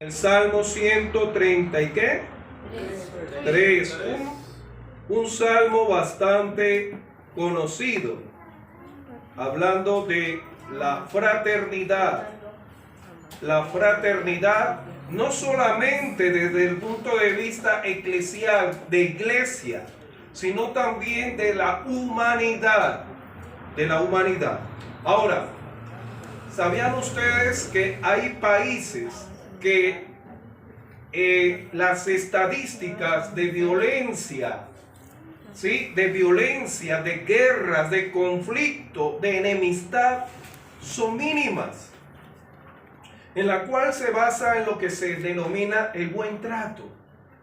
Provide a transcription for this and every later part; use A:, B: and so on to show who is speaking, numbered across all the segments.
A: El Salmo 130 ¿y qué? 3. Un salmo bastante conocido, hablando de la fraternidad. La fraternidad no solamente desde el punto de vista eclesial, de iglesia, sino también de la humanidad. Ahora, ¿sabían ustedes que hay países que las estadísticas de violencia, ¿sí?, de violencia, de guerras, de conflicto, de enemistad, son mínimas? En la cual se basa en lo que se denomina el buen trato.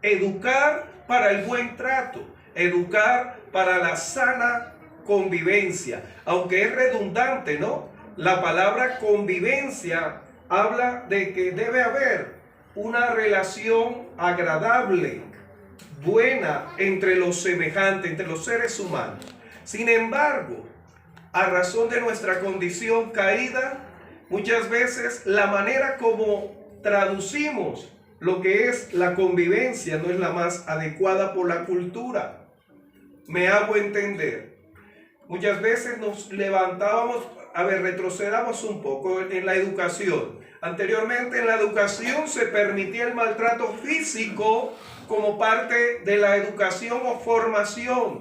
A: Educar para el buen trato, educar para la sana convivencia. Aunque es redundante, ¿no? La palabra convivencia habla de que debe haber una relación agradable, buena entre los semejantes, entre los seres humanos. Sin embargo, a razón de nuestra condición caída, muchas veces la manera como traducimos lo que es la convivencia no es la más adecuada por la cultura. Me hago entender. Muchas veces nos levantábamos, retrocedamos un poco en la educación. Anteriormente en la educación se permitía el maltrato físico como parte de la educación o formación,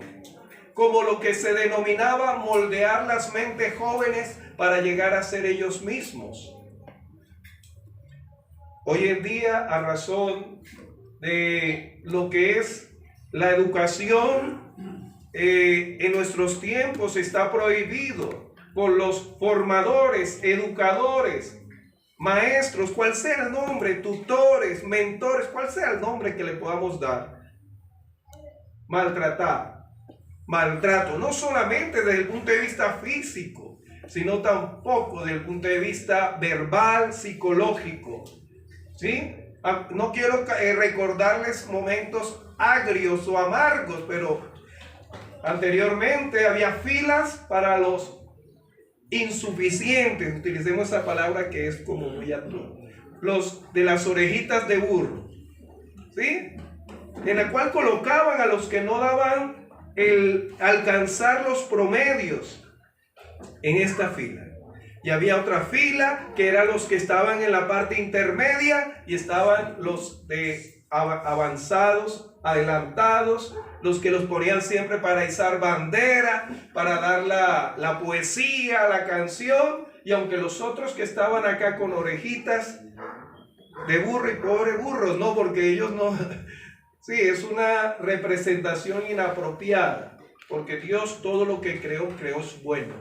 A: como lo que se denominaba moldear las mentes jóvenes para llegar a ser ellos mismos. Hoy en día, a razón de lo que es la educación, en nuestros tiempos está prohibido por los formadores, educadores, maestros, cual sea el nombre, tutores, mentores, cual sea el nombre que le podamos dar, maltrato, no solamente desde el punto de vista físico, sino tampoco desde el punto de vista verbal, psicológico, ¿sí? No quiero recordarles momentos agrios o amargos, pero anteriormente había filas para los insuficientes, utilicemos esa palabra que es como muy actual, los de las orejitas de burro, ¿sí? En la cual colocaban a los que no daban el alcanzar los promedios en esta fila. Y había otra fila que eran los que estaban en la parte intermedia y estaban los de avanzados, adelantados, los que los ponían siempre para izar bandera, para dar la poesía, la canción, y aunque los otros que estaban acá con orejitas de burro y pobre burros, no, porque ellos no, sí, es una representación inapropiada, porque Dios todo lo que creó es bueno,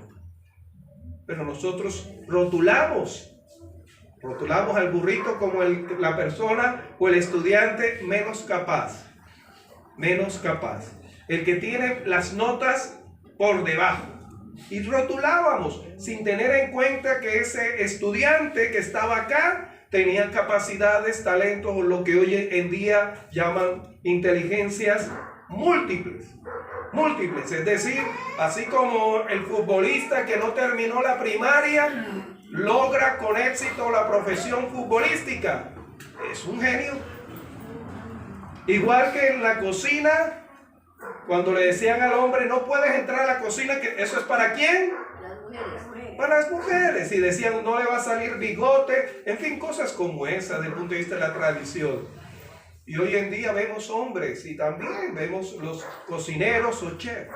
A: pero nosotros rotulamos al burrito como la persona o el estudiante menos capaz, el que tiene las notas por debajo, y rotulábamos sin tener en cuenta que ese estudiante que estaba acá tenía capacidades, talentos o lo que hoy en día llaman inteligencias múltiples, es decir, así como el futbolista que no terminó la primaria logra con éxito la profesión futbolística, es un genio. Igual que en la cocina, cuando le decían al hombre, no puedes entrar a la cocina, que ¿eso es para quién? Las mujeres. Para las mujeres. Y decían, no le va a salir bigote. En fin, cosas como esas desde el punto de vista de la tradición. Y hoy en día vemos hombres y también vemos los cocineros o chefs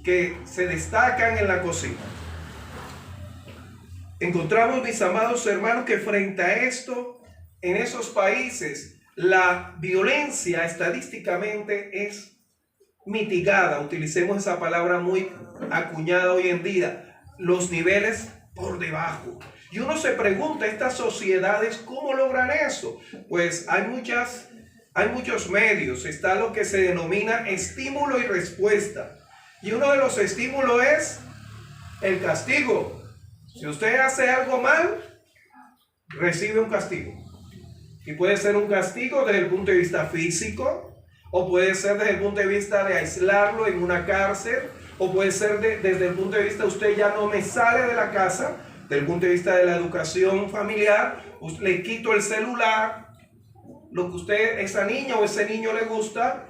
A: que se destacan en la cocina. Encontramos, mis amados hermanos, que frente a esto, en esos países, la violencia estadísticamente es mitigada. Utilicemos esa palabra muy acuñada hoy en día. Los niveles por debajo. Y uno se pregunta, estas sociedades, ¿cómo logran eso? Pues hay muchos medios. Está lo que se denomina estímulo y respuesta. Y uno de los estímulos es el castigo. Si usted hace algo mal, recibe un castigo. Y puede ser un castigo desde el punto de vista físico, o puede ser desde el punto de vista de aislarlo en una cárcel, o puede ser desde el punto de vista usted ya no me sale de la casa, Desde el punto de vista de la educación familiar, le quito el celular, lo que usted, esa niña o ese niño le gusta,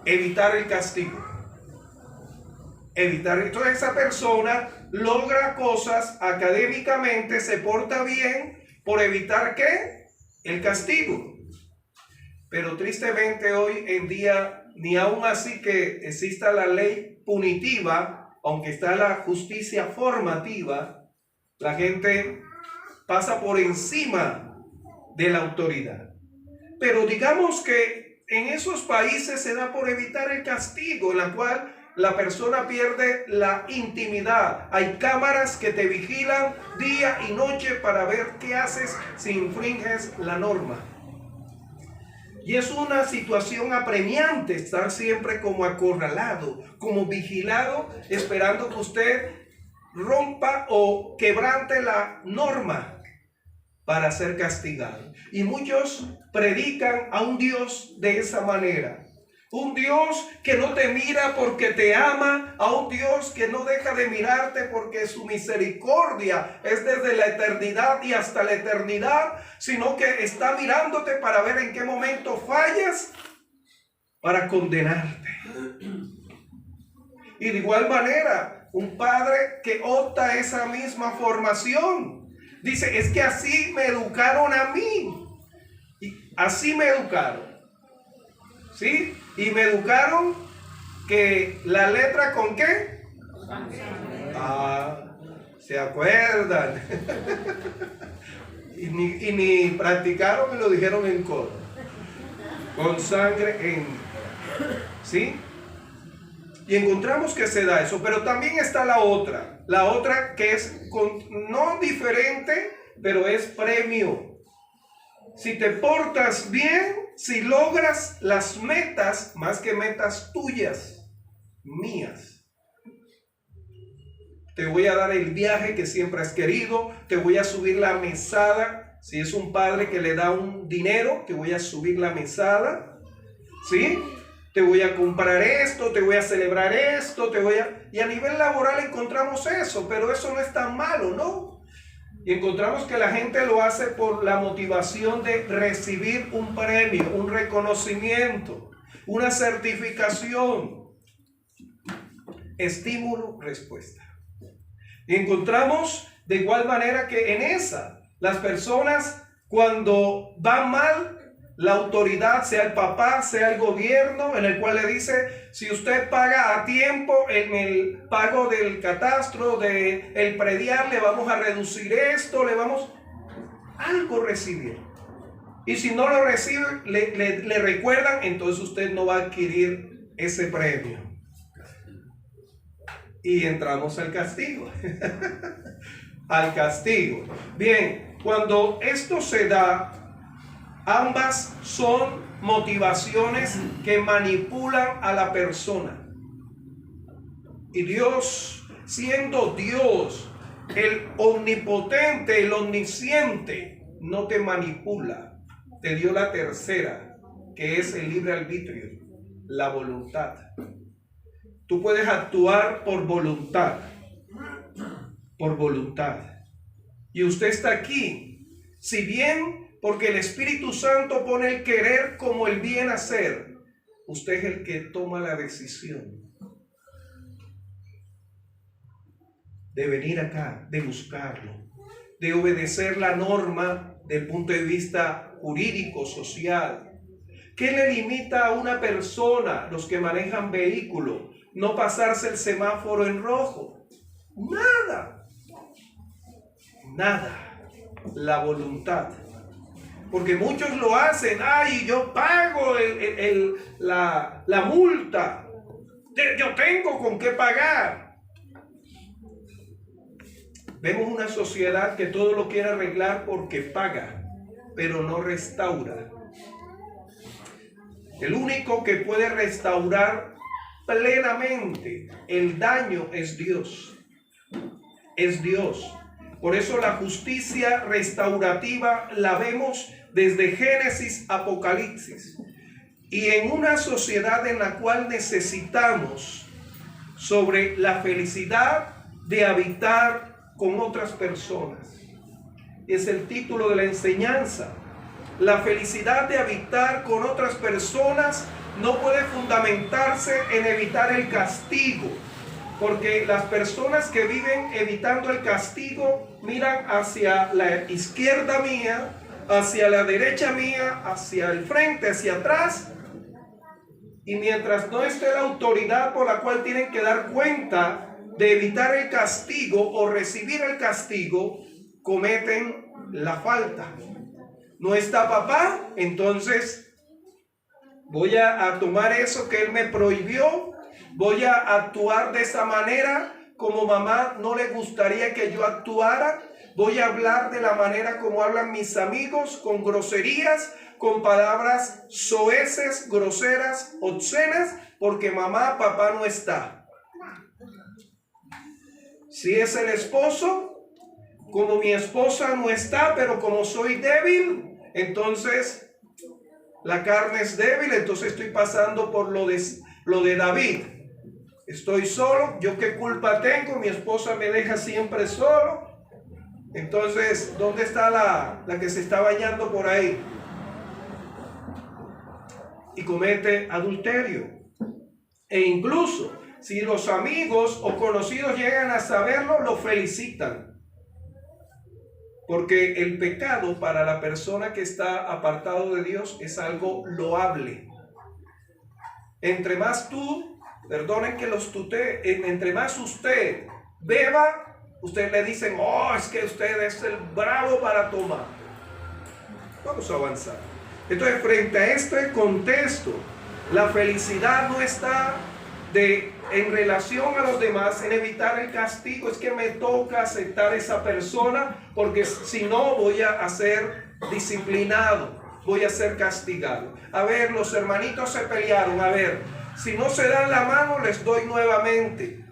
A: evitar el castigo. Entonces esa persona logra cosas académicamente, se porta bien por evitar ¿qué? El castigo. Pero tristemente hoy en día, ni aún así que exista la ley punitiva, aunque está la justicia formativa, la gente pasa por encima de la autoridad. Pero digamos que en esos países se da por evitar el castigo, en la cual la persona pierde la intimidad. Hay cámaras que te vigilan día y noche para ver qué haces si infringes la norma. Y es una situación apremiante estar siempre como acorralado, como vigilado, esperando que usted rompa o quebrante la norma para ser castigado. Y muchos predican a un Dios de esa manera. Un Dios que no te mira porque te ama, a un Dios que no deja de mirarte porque su misericordia es desde la eternidad y hasta la eternidad, sino que está mirándote para ver en qué momento fallas para condenarte. Y de igual manera, un padre que opta esa misma formación, dice, es que así me educaron a mí, y así me educaron, ¿sí? Y me educaron que la letra ¿con qué? ¿Se acuerdan? y ni practicaron y lo dijeron en coro. Con sangre en... ¿Sí? Y encontramos que se da eso, pero también está la otra que es no diferente, pero es premio. Si te portas bien, si logras las metas, más que metas tuyas, mías. Te voy a dar el viaje que siempre has querido, te voy a subir la mesada. Si es un padre que le da un dinero, te voy a subir la mesada, ¿sí? Te voy a comprar esto, te voy a celebrar esto, Y a nivel laboral encontramos eso, pero eso no es tan malo, ¿no? Y encontramos que la gente lo hace por la motivación de recibir un premio, un reconocimiento, una certificación. Estímulo, respuesta. Y encontramos de igual manera que en esa, las personas cuando van mal, la autoridad, sea el papá, sea el gobierno, en el cual le dice, si usted paga a tiempo en el pago del catastro, del predial, le vamos a reducir esto, algo recibir. Y si no lo recibe, le recuerdan, entonces usted no va a adquirir ese premio. Y entramos al castigo. Al castigo. Bien, cuando esto se da, ambas son motivaciones que manipulan a la persona. Y Dios, siendo Dios, el omnipotente, el omnisciente, no te manipula. Te dio la tercera, que es el libre arbitrio, la voluntad. Tú puedes actuar por voluntad. Por voluntad. Y usted está aquí, si bien porque el Espíritu Santo pone el querer como el bien hacer, usted es el que toma la decisión de venir acá, de buscarlo, de obedecer la norma del punto de vista jurídico, social. ¿Qué le limita a una persona, los que manejan vehículos, no pasarse el semáforo en rojo? Nada. Nada. La voluntad. Porque muchos lo hacen, yo pago la multa, yo tengo con qué pagar. Vemos una sociedad que todo lo quiere arreglar porque paga, pero no restaura. El único que puede restaurar plenamente el daño es Dios. Es Dios. Por eso la justicia restaurativa la vemos desde Génesis a Apocalipsis. Y en una sociedad en la cual necesitamos sobre la felicidad de habitar con otras personas. Es el título de la enseñanza. La felicidad de habitar con otras personas no puede fundamentarse en evitar el castigo, porque las personas que viven evitando el castigo miran hacia la izquierda mía, hacia la derecha mía, hacia el frente, hacia atrás, y mientras no esté la autoridad por la cual tienen que dar cuenta de evitar el castigo o recibir el castigo, cometen la falta. No está papá, entonces voy a tomar eso que él me prohibió, voy a actuar de esa manera como mamá no le gustaría que yo actuara, voy a hablar de la manera como hablan mis amigos, con groserías, con palabras soeces, groseras, obscenas, porque mamá, papá no está. Si es el esposo, como mi esposa no está, pero como soy débil, entonces la carne es débil, entonces estoy pasando por lo de David. Estoy solo, ¿yo qué culpa tengo? Mi esposa me deja siempre solo. Entonces, ¿dónde está la que se está bañando por ahí? Y comete adulterio. E incluso, si los amigos o conocidos llegan a saberlo, lo felicitan. Porque el pecado para la persona que está apartado de Dios es algo loable. Entre más tú, perdonen que los tutee, entre más usted beba, usted le dicen, oh, es que usted es el bravo para tomar. Vamos a avanzar. Entonces, frente a este contexto, la felicidad no está en relación a los demás, en evitar el castigo. Es que me toca aceptar a esa persona, porque si no voy a ser disciplinado, voy a ser castigado. A ver, los hermanitos se pelearon, a ver, si no se dan la mano, les doy nuevamente.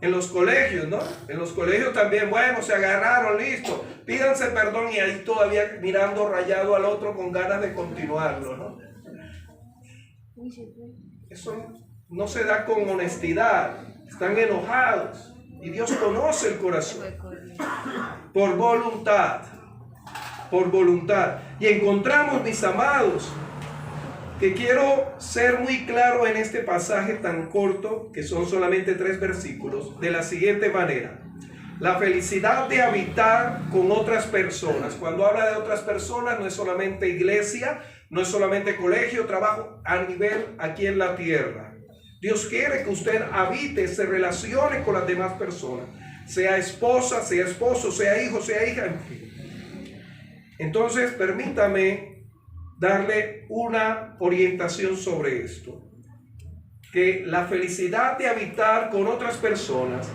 A: En los colegios, ¿no? En los colegios también, bueno, se agarraron, listo, pídanse perdón, y ahí todavía mirando rayado al otro con ganas de continuarlo, ¿no? Eso no se da con honestidad, están enojados y Dios conoce el corazón. Por voluntad, por voluntad. Y encontramos, mis amados, que quiero ser muy claro en este pasaje tan corto, que son solamente 3 versículos, de la siguiente manera. La felicidad de habitar con otras personas. Cuando habla de otras personas, no es solamente iglesia, no es solamente colegio, trabajo, a nivel aquí en la tierra. Dios quiere que usted habite, se relacione con las demás personas, sea esposa, sea esposo, sea hijo, sea hija, en fin. Entonces, permítame darle una orientación sobre esto. Que la felicidad de habitar con otras personas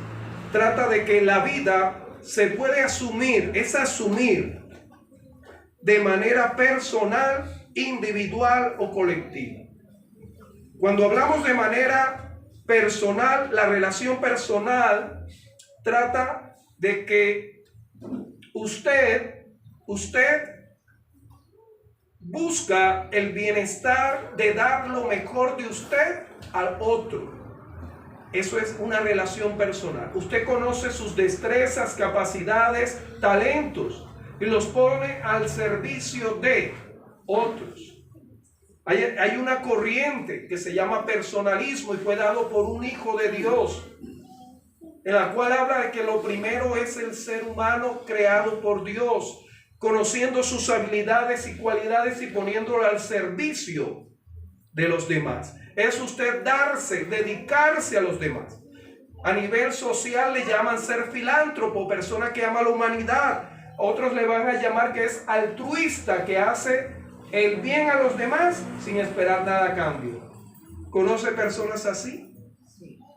A: trata de que la vida se puede asumir, es asumir de manera personal, individual o colectiva. Cuando hablamos de manera personal, la relación personal trata de que usted busca el bienestar de dar lo mejor de usted al otro. Eso es una relación personal. Usted conoce sus destrezas, capacidades, talentos y los pone al servicio de otros. Hay una corriente que se llama personalismo y fue dado por un hijo de Dios, en la cual habla de que lo primero es el ser humano creado por Dios, conociendo sus habilidades y cualidades y poniéndolo al servicio de los demás. Es usted darse, dedicarse a los demás. A nivel social le llaman ser filántropo, persona que ama la humanidad. Otros le van a llamar que es altruista, que hace el bien a los demás sin esperar nada a cambio. ¿Conoce personas así?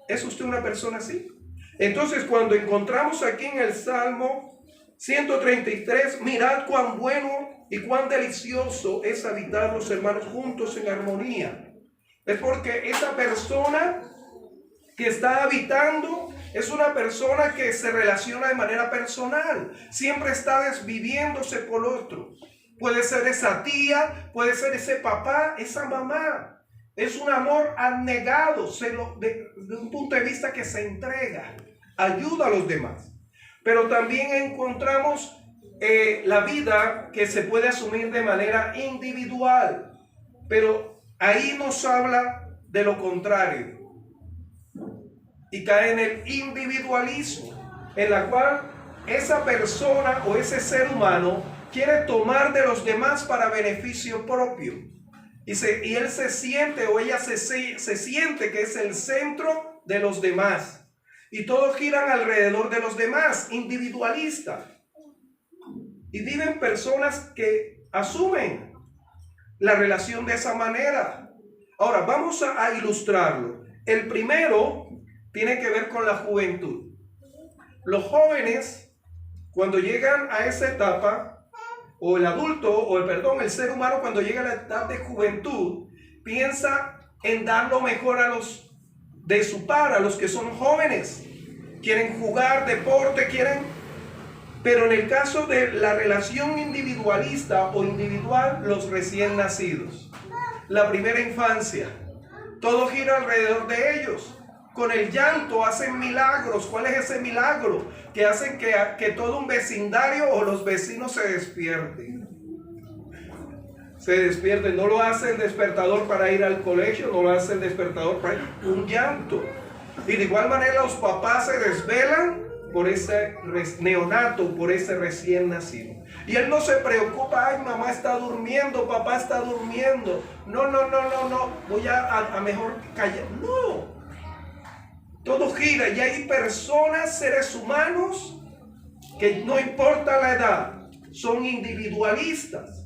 A: ¿Es usted una persona así? Entonces, cuando encontramos aquí en el Salmo 133, mirad cuán bueno y cuán delicioso es habitar los hermanos juntos en armonía. Es porque esa persona que está habitando es una persona que se relaciona de manera personal. Siempre está desviviéndose por otro. Puede ser esa tía, puede ser ese papá, esa mamá. Es un amor abnegado, de un punto de vista que se entrega, ayuda a los demás. Pero también encontramos la vida que se puede asumir de manera individual. Pero ahí nos habla de lo contrario. Y cae en el individualismo, en la cual esa persona o ese ser humano quiere tomar de los demás para beneficio propio. Y él se siente o ella se siente que es el centro de los demás. Y todos giran alrededor de los demás, individualista. Y viven personas que asumen la relación de esa manera. Ahora, vamos a ilustrarlo. El primero tiene que ver con la juventud. Los jóvenes, cuando llegan a esa etapa, o el adulto, el ser humano cuando llega a la etapa de juventud, piensa en dar lo mejor a los de su par, a los que son jóvenes. Quieren jugar deporte, pero en el caso de la relación individualista o individual, los recién nacidos, la primera infancia, todo gira alrededor de ellos. Con el llanto hacen milagros. ¿Cuál es ese milagro? Que hacen que todo un vecindario o los vecinos se despierten. No lo hace el despertador para ir al colegio, no lo hace el despertador para ir. Un llanto. Y de igual manera los papás se desvelan por ese neonato, por ese recién nacido. Y él no se preocupa, ay, mamá está durmiendo, papá está durmiendo. No, voy a mejor callar. No. Todo gira y hay personas, seres humanos, que no importa la edad, son individualistas.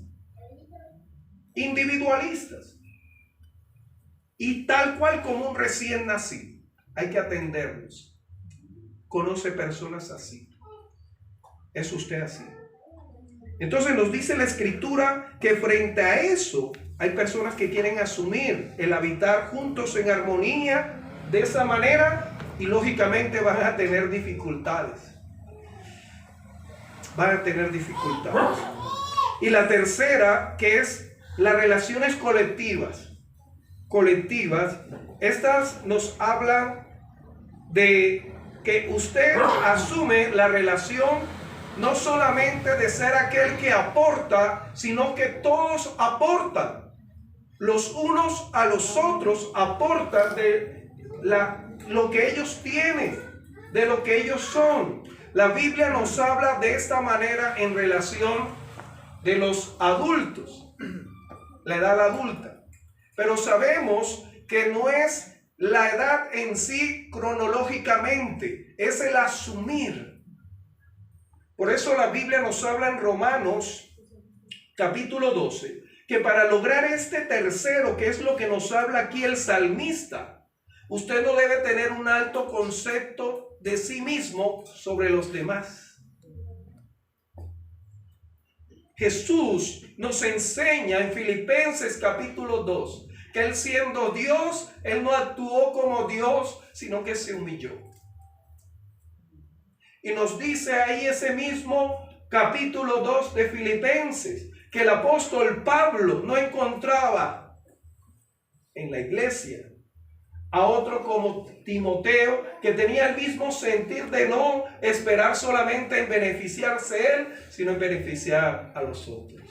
A: Y tal cual como un recién nacido, hay que atenderlos. ¿Conoce personas así? ¿Es usted así? Entonces nos dice la Escritura que frente a eso hay personas que quieren asumir el habitar juntos en armonía de esa manera y lógicamente van a tener dificultades. Y la tercera, que es las relaciones colectivas. Estas nos hablan de que usted asume la relación no solamente de ser aquel que aporta, sino que todos aportan. Los unos a los otros aportan de lo que ellos tienen, de lo que ellos son. La Biblia nos habla de esta manera en relación de los adultos, la edad adulta. Pero sabemos que no es la edad en sí cronológicamente, es el asumir. Por eso la Biblia nos habla en Romanos capítulo 12, que para lograr este tercero, que es lo que nos habla aquí el salmista, usted no debe tener un alto concepto de sí mismo sobre los demás. Jesús nos enseña en Filipenses capítulo 2 que él siendo Dios, él no actuó como Dios, sino que se humilló. Y nos dice ahí ese mismo capítulo 2 de Filipenses que el apóstol Pablo no encontraba en la iglesia a otro como Timoteo, que tenía el mismo sentir de no esperar solamente en beneficiarse él, sino en beneficiar a los otros.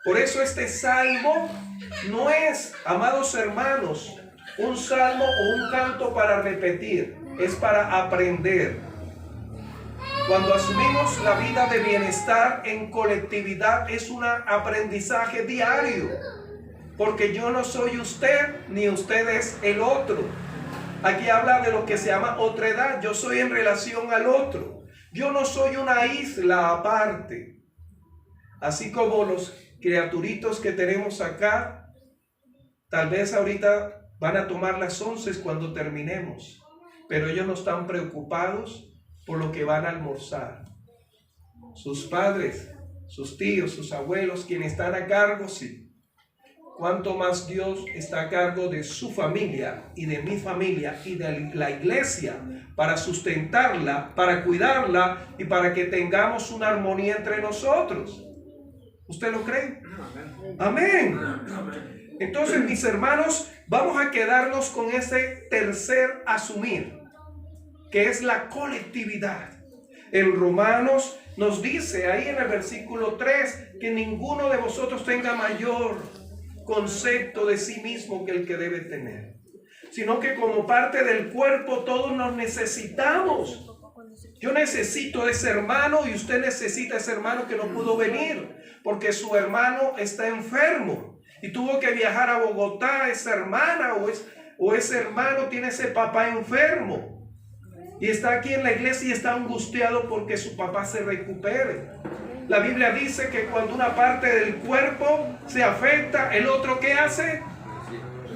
A: Por eso este salmo no es, amados hermanos, un salmo o un canto para repetir, es para aprender. Cuando asumimos la vida de bienestar en colectividad, es un aprendizaje diario. Porque yo no soy usted, ni usted es el otro. Aquí habla de lo que se llama otredad. Yo soy en relación al otro. Yo no soy una isla aparte. Así como los criaturitos que tenemos acá, tal vez ahorita van a tomar las 11 cuando terminemos. Pero ellos no están preocupados por lo que van a almorzar. Sus padres, sus tíos, sus abuelos, quienes están a cargo, sí. Cuánto más Dios está a cargo de su familia y de mi familia y de la iglesia para sustentarla, para cuidarla y para que tengamos una armonía entre nosotros. ¿Usted lo cree? Amén. Entonces, mis hermanos, vamos a quedarnos con ese tercer asumir, que es la colectividad. En Romanos nos dice ahí en el versículo 3 que ninguno de vosotros tenga mayor concepto de sí mismo que el que debe tener, sino que como parte del cuerpo todos nos necesitamos. Yo necesito de ese hermano y usted necesita de ese hermano que no pudo venir porque su hermano está enfermo y tuvo que viajar a Bogotá. Esa hermana o ese hermano tiene ese papá enfermo y está aquí en la iglesia y está angustiado porque su papá se recupere. La Biblia dice que cuando una parte del cuerpo se afecta, el otro ¿qué hace?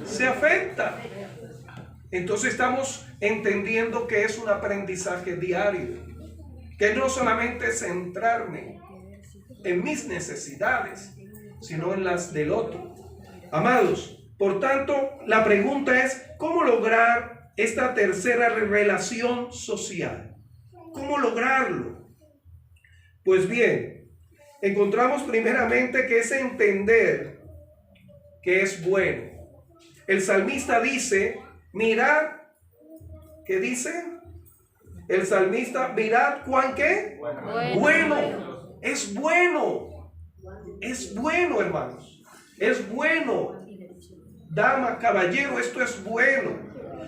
A: Se afecta. Entonces estamos entendiendo que es un aprendizaje diario, que no solamente es centrarme en mis necesidades, sino en las del otro. Amados, por tanto, la pregunta es, ¿cómo lograr esta tercera relación social? ¿Cómo lograrlo? Pues bien, encontramos primeramente que es entender que es bueno. El salmista dice, mirad, ¿qué dice? El salmista, mirad cuán qué. Bueno. Es bueno. Es bueno, hermanos. Es bueno. Dama, caballero, esto es bueno.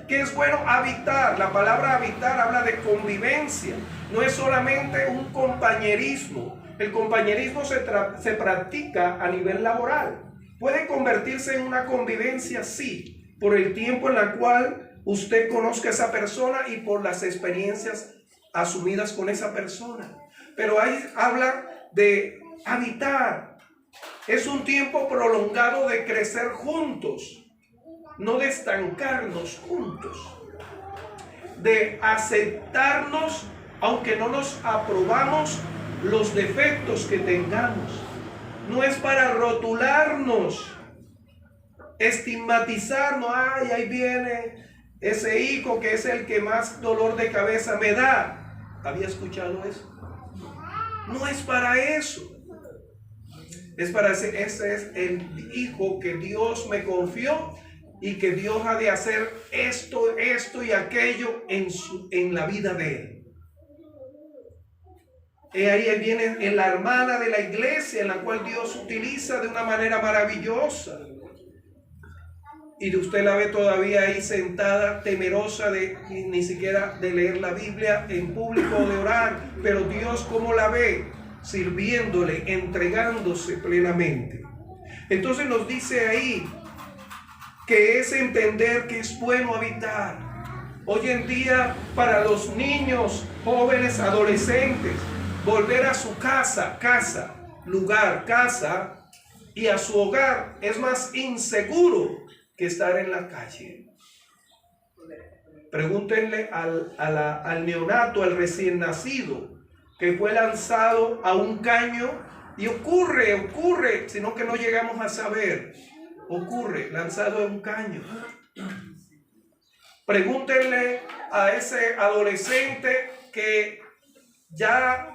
A: ¿Qué es bueno? Habitar. La palabra habitar habla de convivencia. No es solamente un compañerismo. El compañerismo se practica a nivel laboral. Puede convertirse en una convivencia, sí, por el tiempo en el cual usted conozca a esa persona y por las experiencias asumidas con esa persona. Pero ahí habla de habitar. Es un tiempo prolongado de crecer juntos, no de estancarnos juntos, de aceptarnos aunque no nos aprobamos los defectos que tengamos. No es para rotularnos, estigmatizarnos. Ay, ahí viene ese hijo que es el que más dolor de cabeza me da. ¿Había escuchado eso? No es para eso. Es para ese es el hijo que Dios me confió y que Dios ha de hacer esto y aquello en la vida de él. Y ahí viene la hermana de la iglesia en la cual Dios utiliza de una manera maravillosa. Y usted la ve todavía ahí sentada, temerosa de ni siquiera de leer la Biblia en público o de orar. Pero Dios, ¿cómo la ve? Sirviéndole, entregándose plenamente. Entonces nos dice ahí que es entender que es bueno habitar. Hoy en día, para los niños, jóvenes, adolescentes, volver a su casa y a su hogar es más inseguro que estar en la calle. Pregúntenle al neonato, al recién nacido, que fue lanzado a un caño y ocurre, sino que no llegamos a saber, ocurre, lanzado a un caño. Pregúntenle a ese adolescente que ya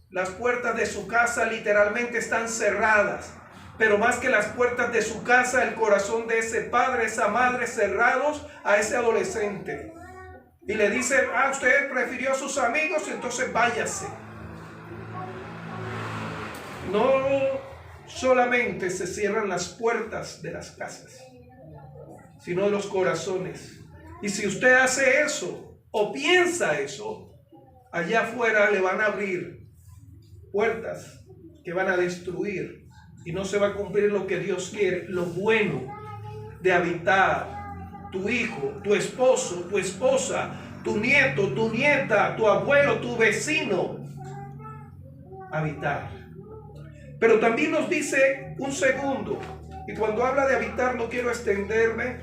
A: las puertas de su casa literalmente están cerradas, pero más que las puertas de su casa, el corazón de ese padre, esa madre cerrados a ese adolescente. Y le dice, usted prefirió a sus amigos, entonces váyase. No solamente se cierran las puertas de las casas, sino de los corazones. Y si usted hace eso o piensa eso, allá afuera le van a abrir puertas que van a destruir y no se va a cumplir lo que Dios quiere. Lo bueno de habitar, tu hijo, tu esposo, tu esposa, tu nieto, tu nieta, tu abuelo, tu vecino, habitar. Pero también nos dice un segundo, y cuando habla de habitar no quiero extenderme,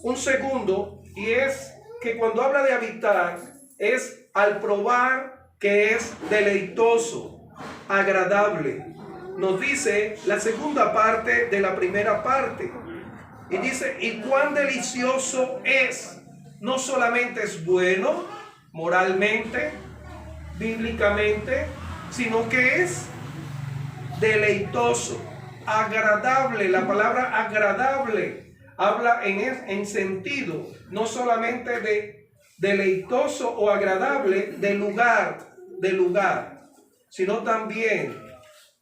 A: un segundo, y es que cuando habla de habitar es al probar que es deleitoso, agradable. Nos dice la segunda parte de la primera parte. Y dice, y cuán delicioso es. No solamente es bueno moralmente, bíblicamente, sino que es deleitoso, agradable. La palabra agradable habla en sentido no solamente de deleitoso o agradable de lugar, sino también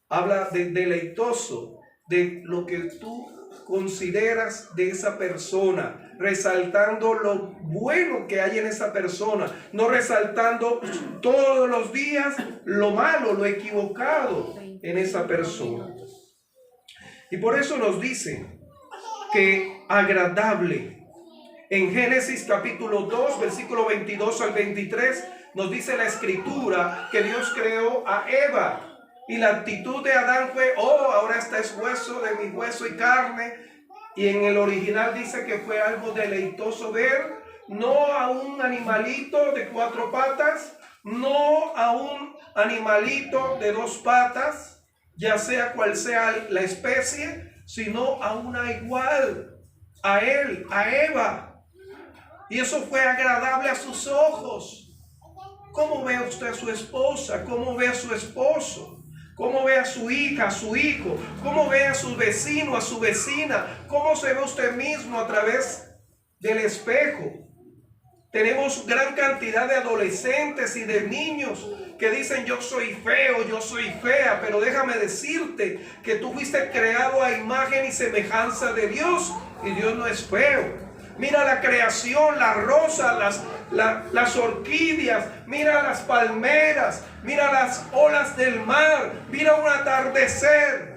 A: habla de deleitoso, de lo que tú consideras de esa persona, resaltando lo bueno que hay en esa persona, no resaltando todos los días lo malo, lo equivocado en esa persona. Y por eso nos dice que agradable. En Génesis capítulo 2, versículo 22 al 23, nos dice la escritura que Dios creó a Eva. Y la actitud de Adán fue, oh, ahora este es hueso de mi hueso y carne. Y en el original dice que fue algo deleitoso ver, no a un animalito de 4 patas, no a un animalito de 2 patas, ya sea cual sea la especie, sino a una igual, a él, a Eva. Y eso fue agradable a sus ojos. ¿Cómo ve usted a su esposa? ¿Cómo ve a su esposo? ¿Cómo ve a su hija, a su hijo? ¿Cómo ve a su vecino, a su vecina? ¿Cómo se ve usted mismo a través del espejo? Tenemos gran cantidad de adolescentes y de niños que dicen yo soy feo, yo soy fea, pero déjame decirte que tú fuiste creado a imagen y semejanza de Dios y Dios no es feo. Mira la creación, las rosas, las orquídeas, mira las palmeras, mira las olas del mar, mira un atardecer,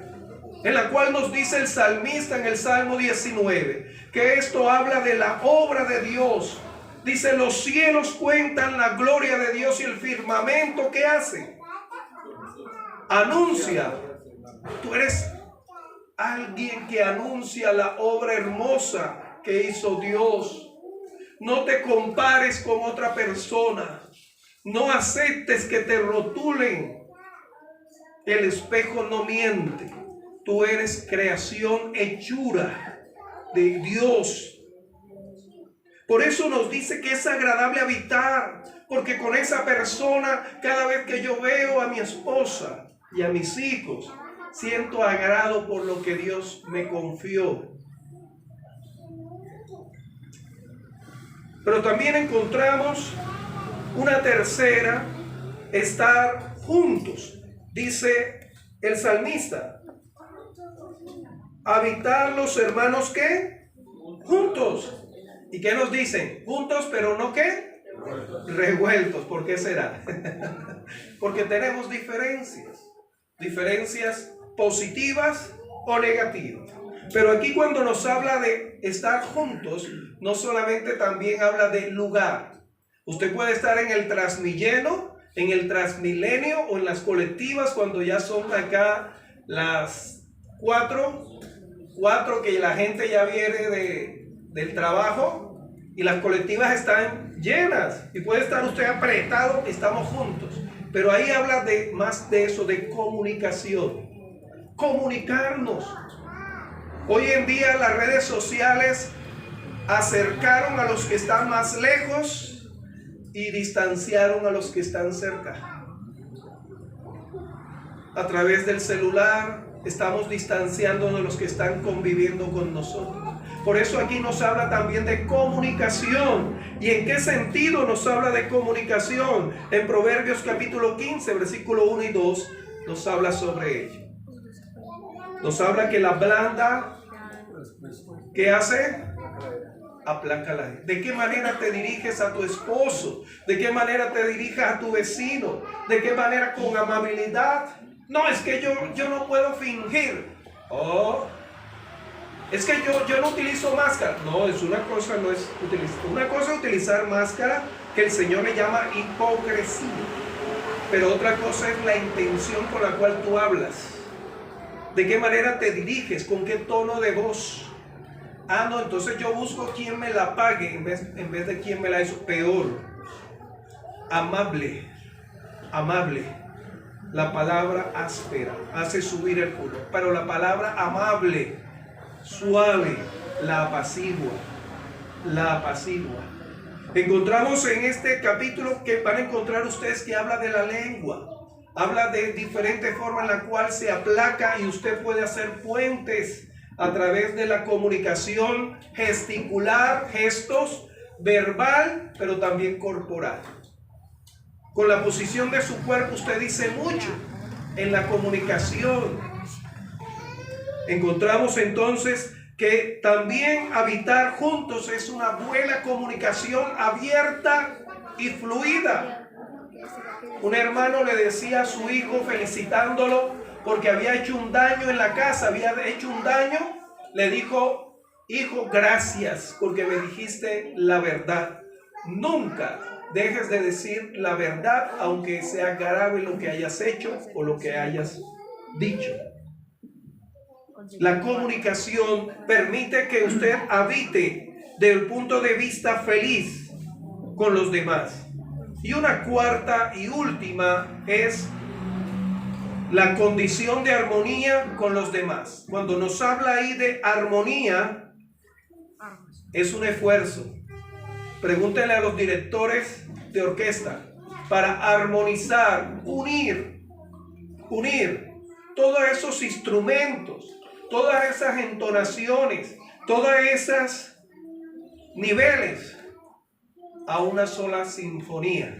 A: en la cual nos dice el salmista en el Salmo 19, que esto habla de la obra de Dios. Dice, los cielos cuentan la gloria de Dios y el firmamento, ¿qué hace? Anuncia. Tú eres alguien que anuncia la obra hermosa que hizo Dios. No te compares con otra persona. No aceptes que te rotulen. El espejo no miente. Tú eres creación, hechura de Dios. Por eso nos dice que es agradable habitar, porque con esa persona, cada vez que yo veo a mi esposa y a mis hijos, siento agrado por lo que Dios me confió. Pero también encontramos una tercera, estar juntos. Dice el salmista, habitar los hermanos, ¿qué? Juntos. ¿Y qué nos dicen? Juntos, pero no ¿qué? Revueltos. ¿Por qué será? Porque tenemos diferencias. Diferencias positivas o negativas. Pero aquí cuando nos habla de estar juntos, no solamente también habla de lugar. Usted puede estar en el Transmilleno, en el Transmilenio o en las colectivas cuando ya son acá las 4 que la gente ya viene del trabajo y las colectivas están llenas y puede estar usted apretado, estamos juntos. Pero ahí habla de más de eso, de comunicación. Comunicarnos. Hoy en día las redes sociales acercaron a los que están más lejos y distanciaron a los que están cerca. A través del celular estamos distanciándonos de los que están conviviendo con nosotros. Por eso aquí nos habla también de comunicación. ¿Y en qué sentido nos habla de comunicación? En Proverbios capítulo 15, versículo 1 y 2 nos habla sobre ello. Nos habla que la blanda, ¿qué hace? Aplaca la gente. ¿De qué manera te diriges a tu esposo? ¿De qué manera te diriges a tu vecino? ¿De qué manera? Con amabilidad. No, es que yo no puedo fingir. Oh, es que yo no utilizo máscara. No, es una cosa, no es utilizar. Una cosa es utilizar máscara, que el Señor le llama hipocresía. Pero otra cosa es la intención con la cual tú hablas. ¿De qué manera te diriges? ¿Con qué tono de voz? Ah, no, entonces yo busco quien me la pague en vez de quien me la hizo. Peor. Amable. Amable. La palabra áspera hace subir el culo. Pero la palabra amable, suave, la apacigua. La apacigua. Encontramos en este capítulo que van a encontrar ustedes que habla de la lengua. Habla de diferentes formas en la cual se aplaca y usted puede hacer puentes a través de la comunicación gesticular, gestos, verbal, pero también corporal. Con la posición de su cuerpo usted dice mucho en la comunicación. Encontramos entonces que también habitar juntos es una buena comunicación abierta y fluida. Un hermano le decía a su hijo, felicitándolo porque había hecho un daño en la casa, había hecho un daño, le dijo: hijo, gracias porque me dijiste la verdad. Nunca dejes de decir la verdad, aunque sea grave lo que hayas hecho o lo que hayas dicho. La comunicación permite que usted habite desde el punto de vista feliz con los demás. Y una cuarta y última es la condición de armonía con los demás. Cuando nos habla ahí de armonía, es un esfuerzo. Pregúntenle a los directores de orquesta para armonizar, unir todos esos instrumentos, todas esas entonaciones, todas esas niveles a una sola sinfonía.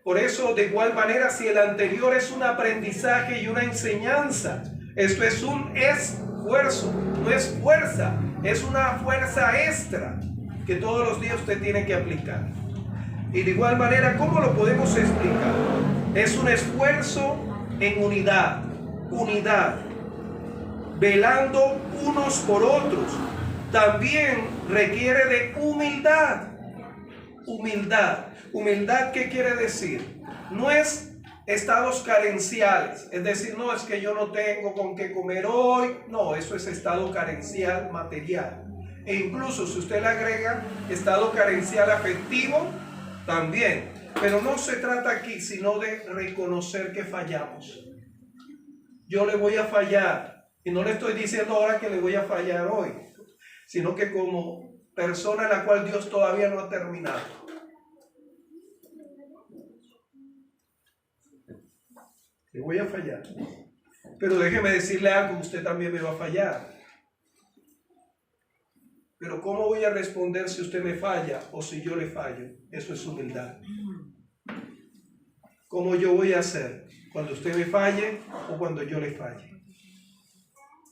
A: Por eso, de igual manera, si el anterior es un aprendizaje y una enseñanza, esto es un esfuerzo, no es fuerza, es una fuerza extra que todos los días usted tiene que aplicar. Y de igual manera, ¿cómo lo podemos explicar? Es un esfuerzo en unidad, velando unos por otros. También requiere de humildad. Humildad, ¿qué quiere decir? No es estados carenciales, es decir, no es que yo no tengo con qué comer hoy, no, eso es estado carencial material. E incluso si usted le agrega estado carencial afectivo, también. Pero no se trata aquí sino de reconocer que fallamos. Yo le voy a fallar, y no le estoy diciendo ahora que le voy a fallar hoy, sino que como persona en la cual Dios todavía no ha terminado. Le voy a fallar. Pero déjeme decirle algo, usted también me va a fallar. Pero ¿cómo voy a responder si usted me falla o si yo le fallo? Eso es humildad. ¿Cómo yo voy a hacer cuando usted me falle o cuando yo le falle?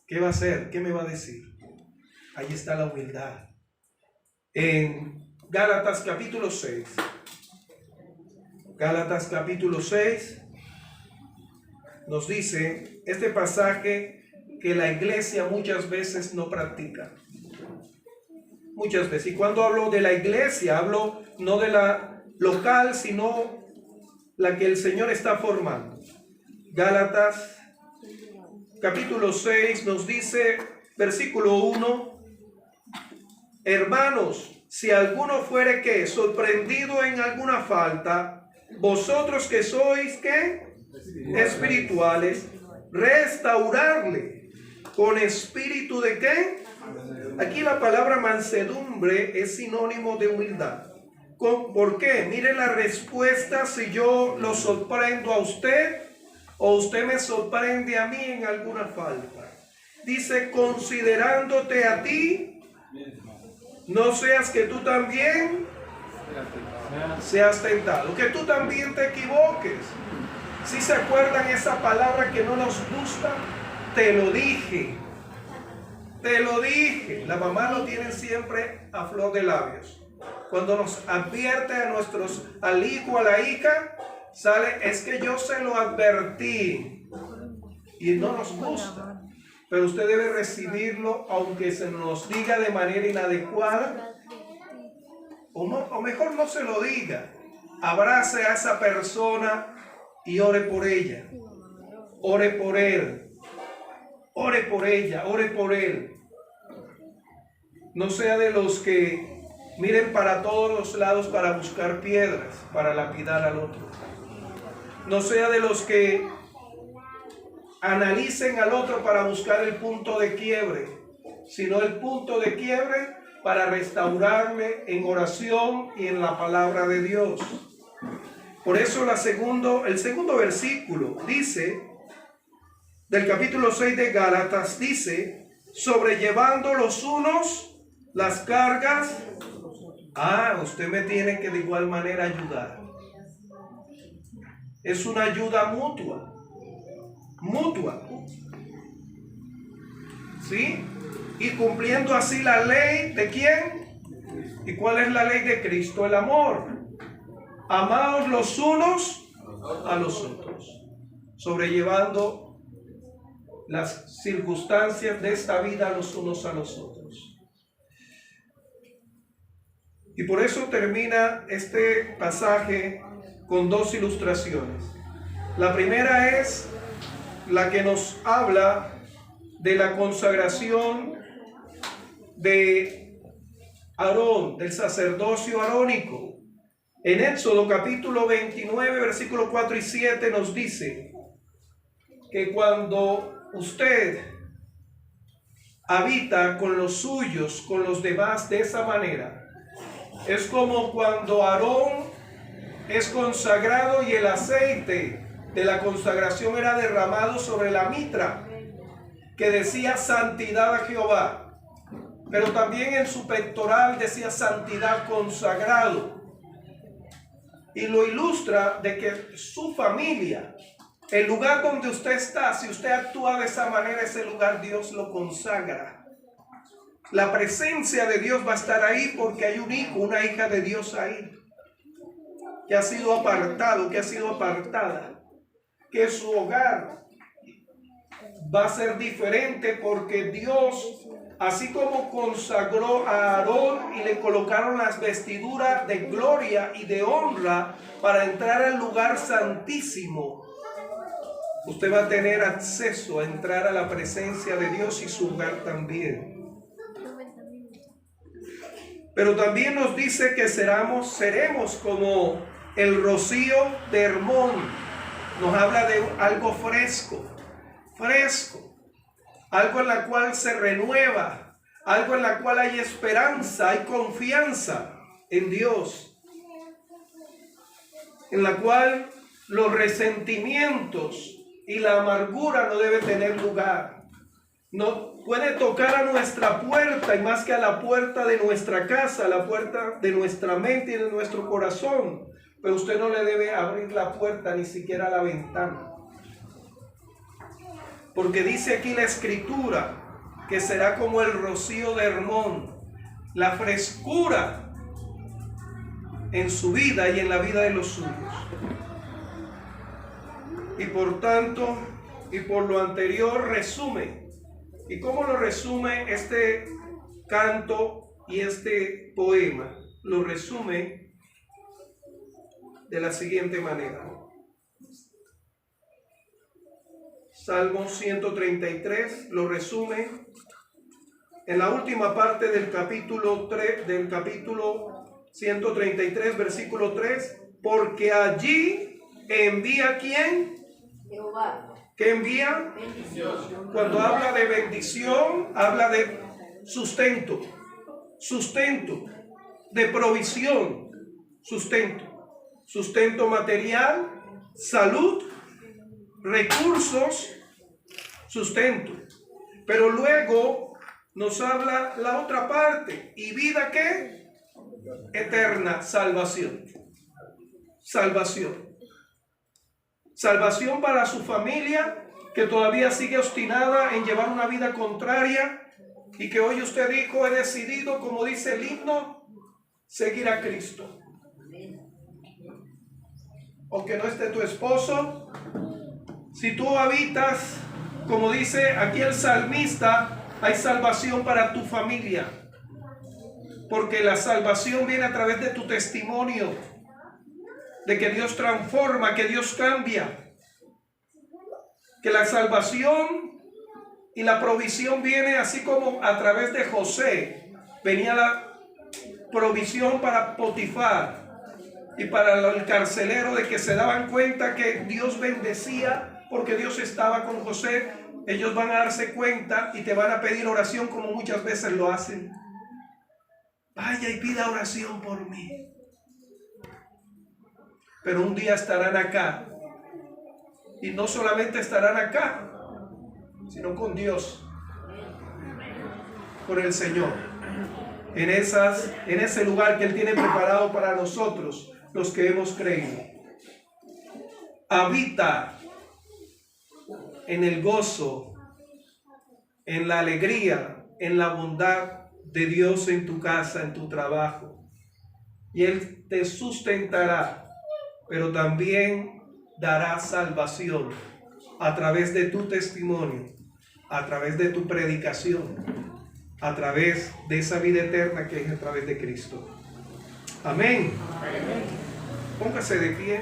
A: ¿Qué va a hacer? ¿Qué me va a decir? Ahí está la humildad. En Gálatas capítulo 6. Gálatas capítulo 6 nos dice este pasaje que la iglesia muchas veces no practica. Muchas veces. Y cuando hablo de la iglesia, hablo no de la local, sino la que el Señor está formando. Gálatas capítulo 6 nos dice, versículo 1, hermanos, si alguno fuere que sorprendido en alguna falta, vosotros que sois ¿qué? Espirituales, restaurarle con espíritu de ¿qué? Aquí la palabra mansedumbre es sinónimo de humildad. ¿Por qué? Mire la respuesta si yo lo sorprendo a usted o usted me sorprende a mí en alguna falta. Dice, considerándote a ti, no seas que tú también seas tentado, que tú también te equivoques. Si se acuerdan esa palabra que no nos gusta, te lo dije. Te lo dije. La mamá lo tiene siempre a flor de labios. Cuando nos advierte al hijo, a la hija, sale, es que yo se lo advertí. Y no nos gusta. Pero usted debe recibirlo aunque se nos diga de manera inadecuada. O mejor no se lo diga. Abrace a esa persona y ore por ella. Ore por él. Ore por ella, ore por él. No sea de los que miren para todos los lados para buscar piedras, para lapidar al otro. No sea de los que analicen al otro para buscar el punto de quiebre, sino el punto de quiebre para restaurarle en oración y en la palabra de Dios. Por eso el segundo versículo dice, del capítulo 6 de Gálatas, dice, sobrellevando los unos las cargas. Usted me tiene que de igual manera ayudar. Es una ayuda mutua. ¿Sí? Y cumpliendo así la ley ¿de quién? ¿Y cuál es la ley de Cristo? El amor. Amaos los unos a los otros, sobrellevando las circunstancias de esta vida los unos a los otros. Y por eso termina este pasaje con dos ilustraciones. La primera es la que nos habla de la consagración de Aarón, del sacerdocio arónico. En Éxodo capítulo 29, versículos 4 y 7 nos dice que cuando usted habita con los suyos, con los demás de esa manera, es como cuando Aarón es consagrado y el aceite de la consagración era derramado sobre la mitra que decía santidad a Jehová, pero también en su pectoral decía santidad consagrado, y lo ilustra de que su familia, el lugar donde usted está, si usted actúa de esa manera, ese lugar Dios lo consagra. La presencia de Dios va a estar ahí porque hay un hijo, una hija de Dios ahí, que ha sido apartado, que ha sido apartada, que su hogar va a ser diferente porque Dios, así como consagró a Aarón y le colocaron las vestiduras de gloria y de honra para entrar al lugar santísimo, usted va a tener acceso a entrar a la presencia de Dios y su hogar también. Pero también nos dice que seremos como el rocío de Hermón. Nos habla de algo fresco, algo en la cual se renueva, algo en la cual hay esperanza, hay confianza en Dios, en la cual los resentimientos y la amargura no debe tener lugar. No puede tocar a nuestra puerta, y más que a la puerta de nuestra casa, a la puerta de nuestra mente y de nuestro corazón, pero usted no le debe abrir la puerta, ni siquiera la ventana. Porque dice aquí la escritura que será como el rocío de Hermón, la frescura en su vida y en la vida de los suyos. Y por tanto, y por lo anterior, resume. ¿Y cómo lo resume este canto y este poema? Lo resume de la siguiente manera. Salmo 133 lo resume en la última parte del capítulo 133, versículo 3, porque allí envía ¿quién?
B: Jehová.
A: ¿Qué envía?
B: Bendición.
A: Cuando habla de bendición, habla de sustento, de provisión, sustento material, salud, recursos, sustento. Pero luego nos habla la otra parte, y vida ¿qué? Eterna, salvación. Salvación para su familia, que todavía sigue obstinada en llevar una vida contraria, y que hoy usted dijo, he decidido, como dice el himno, seguir a Cristo. Aunque no esté tu esposo, si tú habitas, como dice aquí el salmista, hay salvación para tu familia, porque la salvación viene a través de tu testimonio, de que Dios transforma, que Dios cambia, que la salvación y la provisión viene así como a través de José venía la provisión para Potifar y para el carcelero, de que se daban cuenta que Dios bendecía porque Dios estaba con José. Ellos van a darse cuenta y te van a pedir oración, como muchas veces lo hacen. Vaya y pida oración por mí. pero un día estarán acá. Y no solamente estarán acá, sino con Dios, con el Señor, en ese lugar que Él tiene preparado para nosotros, los que hemos creído. Habita en el gozo, en la alegría, en la bondad de Dios en tu casa, en tu trabajo. Y Él te sustentará, pero también dará salvación a través de tu testimonio, a través de tu predicación, a través de esa vida eterna que es a través de Cristo. Amén. Póngase de pie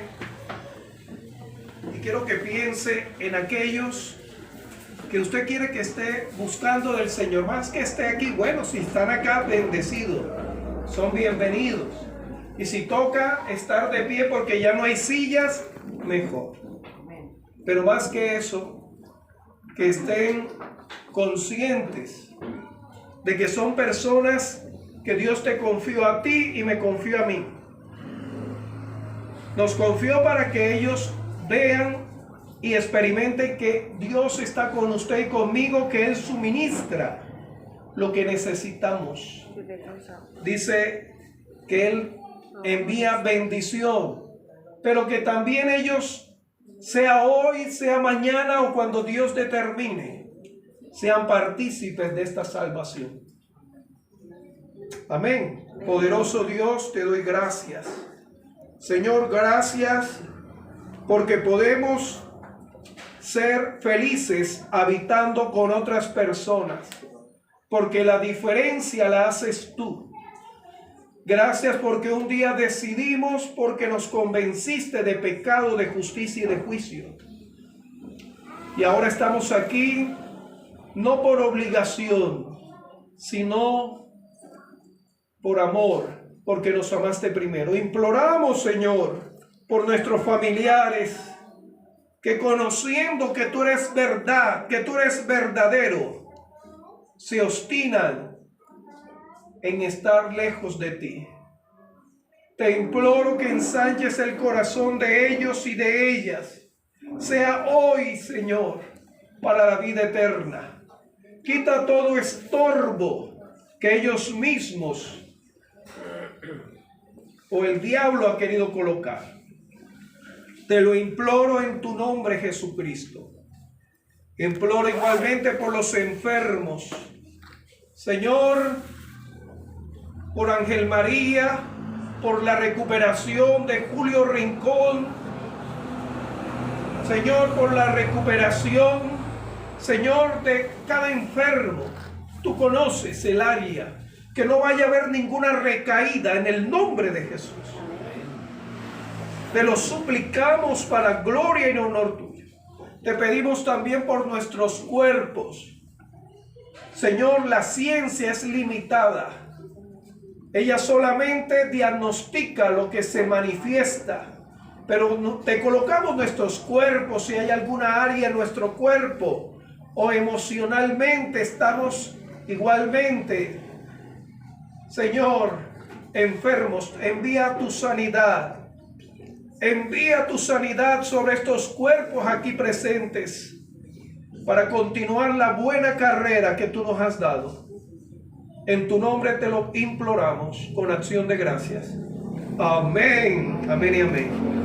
A: y quiero que piense en aquellos que usted quiere que esté buscando del Señor. Más que esté aquí, bueno, si están acá, bendecidos, son bienvenidos. Y si toca estar de pie porque ya no hay sillas, mejor. Pero más que eso, que estén conscientes de que son personas que Dios te confió a ti y me confió a mí. Nos confió para que ellos vean y experimenten que Dios está con usted y conmigo, que Él suministra lo que necesitamos. Dice que Él envía bendición, pero que también ellos, sea hoy, sea mañana o cuando Dios determine, sean partícipes de esta salvación. Amén. Poderoso Dios, te doy gracias. Señor, gracias porque podemos ser felices habitando con otras personas, porque la diferencia la haces tú. Gracias porque un día decidimos, porque nos convenciste de pecado, de justicia y de juicio. Y ahora estamos aquí, no por obligación, sino por amor, porque nos amaste primero. Imploramos, Señor, por nuestros familiares, que conociendo que tú eres verdad, que tú eres verdadero, se obstinan en estar lejos de ti. Te imploro que ensanches el corazón de ellos y de ellas. Sea hoy, Señor, para la vida eterna. Quita todo estorbo que ellos mismos o el diablo ha querido colocar. Te lo imploro en tu nombre, Jesucristo. Imploro igualmente por los enfermos. Señor, por Ángel María, por la recuperación de Julio Rincón. Señor, por la recuperación, Señor, de cada enfermo. Tú conoces el área. Que no vaya a haber ninguna recaída en el nombre de Jesús. Te lo suplicamos para gloria y honor tuyo. Te pedimos también por nuestros cuerpos. Señor, la ciencia es limitada. Ella solamente diagnostica lo que se manifiesta. Pero te colocamos nuestros cuerpos, si hay alguna área en nuestro cuerpo o emocionalmente estamos igualmente, Señor, enfermos, envía tu sanidad. Envía tu sanidad sobre estos cuerpos aquí presentes para continuar la buena carrera que tú nos has dado. En tu nombre te lo imploramos con acción de gracias. Amén, amén y amén.